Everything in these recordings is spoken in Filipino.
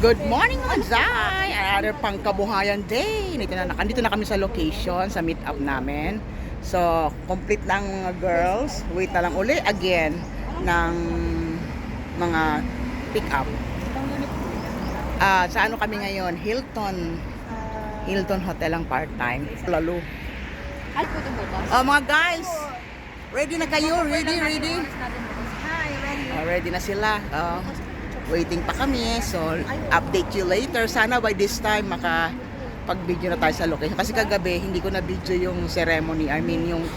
Good morning mga Zay! Another pangkabuhayan day. Nandito na kami sa location, sa meet up namin. So, complete ng mga girls. Wait na lang uli again ng mga pick up. Sa ano kami ngayon? Hilton Hotel ang part-time. Lalo. Mga guys, ready na kayo? Ready? Ready na sila. Waiting pa kami, so update you later. Sana by this time makapag-video na tayo sa location. Kasi kagabi hindi ko na video yung ceremony. I mean yung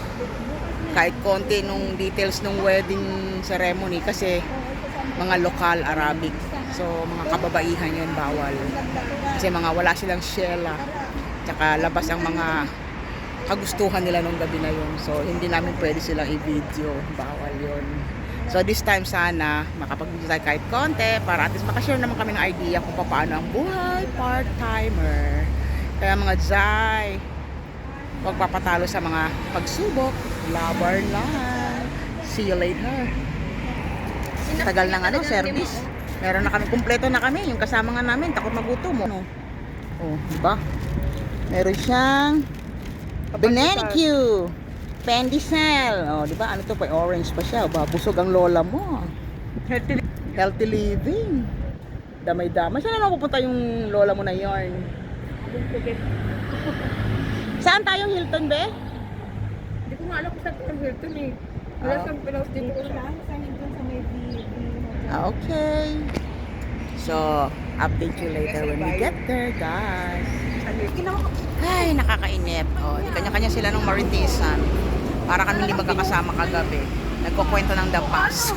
kahit konti nung details ng wedding ceremony kasi mga lokal Arabic. So mga kababaihan yun bawal. Kasi wala silang shela. Tsaka labas ang mga kagustuhan nila nung gabi na yun. So hindi namin pwede silang i-video. Bawal yun. So this time sana makapag-video tayo kahit konti para at least makashare naman kami ng idea kung paano ang buhay part-timer. Kaya mga Zay, huwag papatalo sa mga pagsubok. Love our life. See you later. Tagal ng service. Meron na kami, kumpleto na kami. Yung kasama nga namin, takot magutom. Oh, diba? Meron siyang Benedicue. Pandesal. Oh, di ba? Ano to pa? Orange pa siya. Busog ang lola mo. Healthy living. Damay-damay. Saan naman pupunta yung lola mo na yarn? Saan tayong Hilton, be? Hindi ko nga alam kung saan tayong Hilton eh. Wala siyang pinost dito ko siya. Okay. So, update you later when we get there, guys. Ay, nakakainip. Oh, kanya-kanya sila ng Maritisan. Para kami hindi magkakasama kagabi. Nagkukwento ng the past.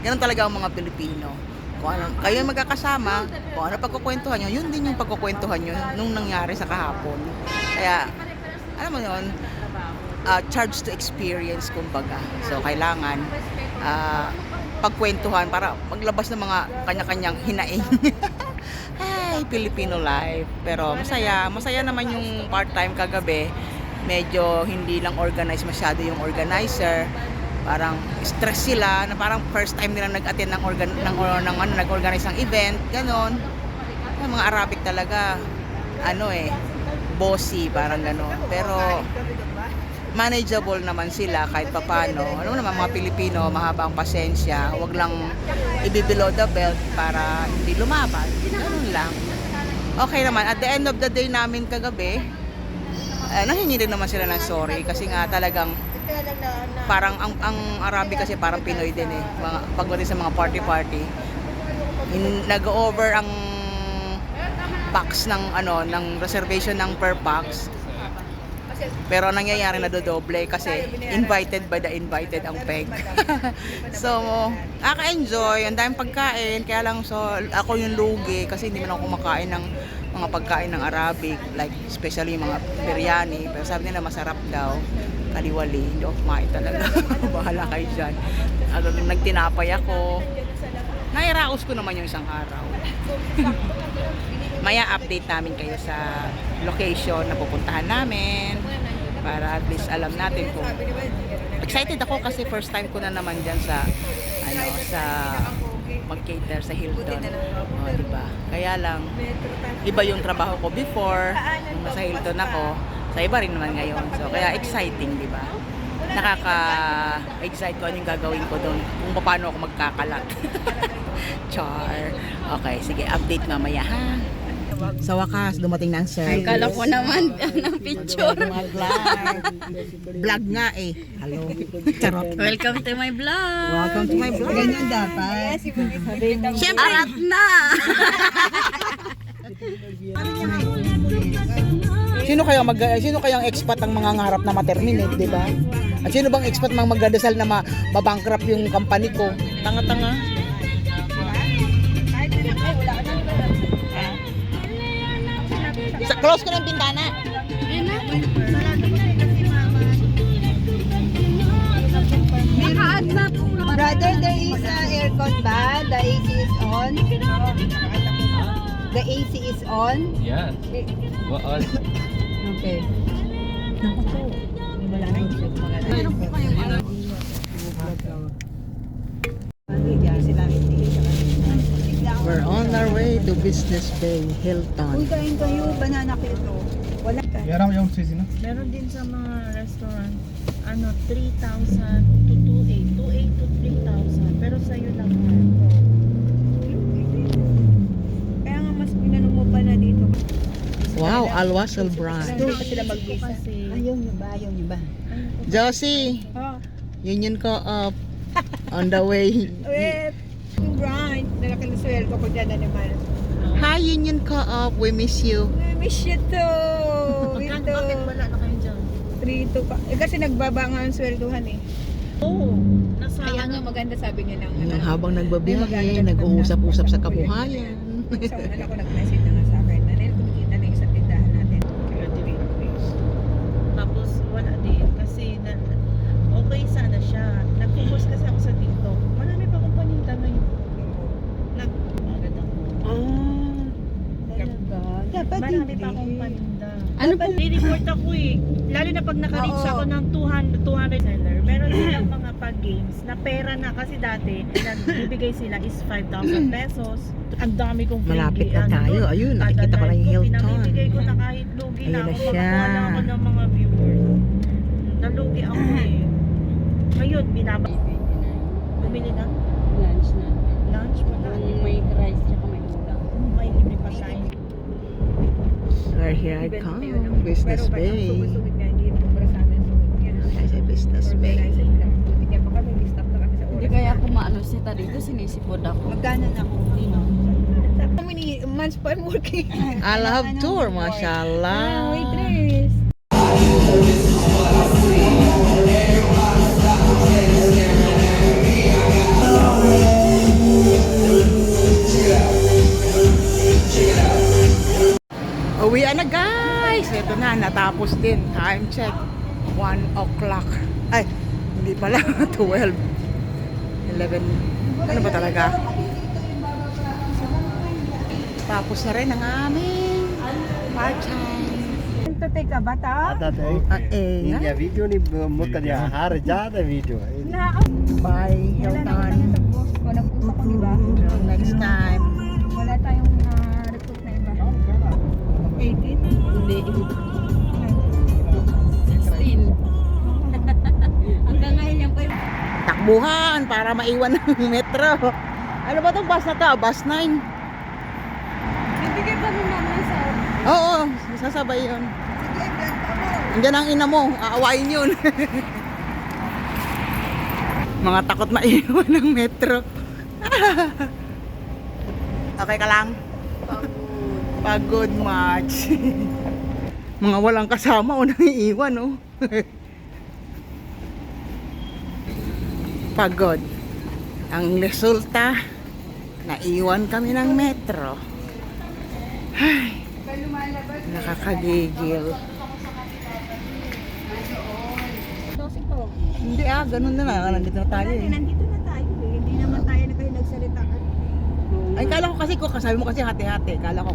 Ganun talaga ang mga Pilipino. Kung ano, kayo magkakasama, kung ano pagkukwentuhan nyo, yun din yung pagkukwentuhan nyo nung nangyari sa kahapon. Kaya, alam mo yun, charge to experience, kumbaga. So, kailangan pagkwentuhan para maglabas ng mga kanya-kanyang hinaing. Hey, Filipino life. Pero masaya naman yung part-time kagabi. Medyo hindi lang organized masyado yung organizer. Parang stress sila na parang first time nila nag-attend nag-organize ng event, ganon. Yung mga Arabic talaga, bossy, parang ganon. Pero manageable naman sila kahit papano. Ano naman mga Pilipino, mahaba ang pasensya. Huwag lang i-below the belt para hindi lumaban. Ganun lang. Okay naman. At the end of the day namin kagabi, nahingi din naman sila ng sorry kasi nga talagang parang ang Arabic kasi parang Pinoy din eh. Pagdating sa mga party, nag-over ang box ng reservation ng per box. Pero nangyayari na dodoble kasi invited by the invited ang peg. So, nakaka-enjoy. Ang daming pagkain. Kaya lang, ako yung lugi kasi hindi man ako kumakain ng mga pagkain ng Arabic. Like, especially mga biryani. Pero sabi nila masarap daw. Kaliwali. Hindi ako kumain talaga. Bahala kayo dyan. Nagtinapay ako. Nairaos ko naman yung isang araw. Maya update namin kayo sa location na pupuntahan namin para at least alam natin kung excited ako kasi first time ko na naman dyan sa mag-cater sa Hilton. Diba? Kaya lang iba yung trabaho ko before nung nasa Hilton ako, sa iba rin naman ngayon. So kaya exciting, diba? Nakaka-excite ko ano yung gagawin ko doon kung paano ako magkakalat. Char. Okay, sige, update mamaya ha. Sa wakas, dumating na ang service. Kala ko naman ng picture. Vlog nga eh. Hello. Charot. Welcome to my vlog. Welcome to my vlog. Ganyan dapat. Siyempre, arat na. Sino kayang expat ang mga ngarap na ma-terminate, di ba? At sino bang expat mang magdadasal na mabankrupt yung company ko? Tanga-tanga. Close ko ng bintana. Brother, there is aircon ba? The AC is on? The AC is on? Yeah. On. Okay. Wala na yung shoot. We're on. on our way to Business Bay, Uy, Hilton. kain kayo, banana keto. Wala ka. Meron din sa mga restaurant, 3,000 to 2,800. 2,800 to 3,000. Pero sa'yo lang yan. Kaya nga mas pinanong mo pa na dito. Wow, Alwasal Brand. Hindi pa sila mag-visa. Kasi, Ayaw niyo ba? Ayaw niyo ba? Josie, Oh. Union Co-op on the way. Wait. Yung brand. Nalaki na sweldo ko dyan na naman. Hi, Union Co-op. We miss you. I miss you too. Bakit wala na kayo dyan? 3 pa. Eh kasi nagbaba nga ang swelduhan eh. Oo. Nasa Kaya nga maganda sabi niya lang. Yung habang nagbabiyahe, nag-uusap-usap sa kabuhayan. Sa una ko nag-message na nga sa akin. Nanay, kumikita na yung sa tindahan natin. graduate fees. Tapos wala din kasi okay sana siya. Nag-focus kasi ako sa TikTok. Marami pa akong paninda ngayon. Agad ako. Talaga. Dapat Marami hindi. pa akong paninda. Ano po? I-report ako eh. Lalo na pag naka-reach Oo. ako ng 200 seller. Meron silang mga pag-games na pera na kasi dati bibigay sila is 5,000 pesos. Ang dami kong free Malapit na tayo. doon. Ayun, Kada nakikita ko lang live yung Hilton. Pinamimigay ko na kahit lugi Ayun na na ako. siya. Makakuha lang ako ng mga viewers. Nalugi ako eh. Ngayon, bumili na. Lunch na. Lunch pa na. Yung may rice tsaka may ulam. May libre pa tayo. Where here I come, Business Pero Bay. sugod-sugod nga, hindi yung para sa amin sugod niya. Ay, sa Business Bay. Organizer lang. Buti kaya pa kami, stop na kami sa oras. Hindi kaya kumaano sita dito, sinisipod ako. Magkano na ako? How many months pa I'm working? I love tour, mashallah. Waitress. Uwian na guys! Ito na, natapos din. Time check. 1 o'clock. Ay, hindi pala. 12. 11. Ano ba talaga? Tapos na rin ang aming part-time. To take a bath up. India video ni muka dia har jada video. Bye, Hilton. Nag-usap ko, diba? Next time. Wala tayong recruit na iba. 18? Hindi. 16. Hanggang ngayon yan pa yung Takbuhan para maiwan ng metro. Ano ba itong bus na to? Bus 9? bibigay pa mo mama sa Oo, sasabay yun. Andiyan ang ina mo, aawain yun. Mga takot maiwan ng metro. Okay ka lang? Pagod much. Mga walang kasama o naiiwan, oh. Pagod. Ang resulta, naiwan kami ng metro. Ay, nakakagigil. Hindi ganun na lang. Nandito na tayo eh. Nandito na tayo eh. Hindi naman tayo na kayo nagsalita. Ay, kala ko kasi sabi mo kasi hati-hati. Kala ko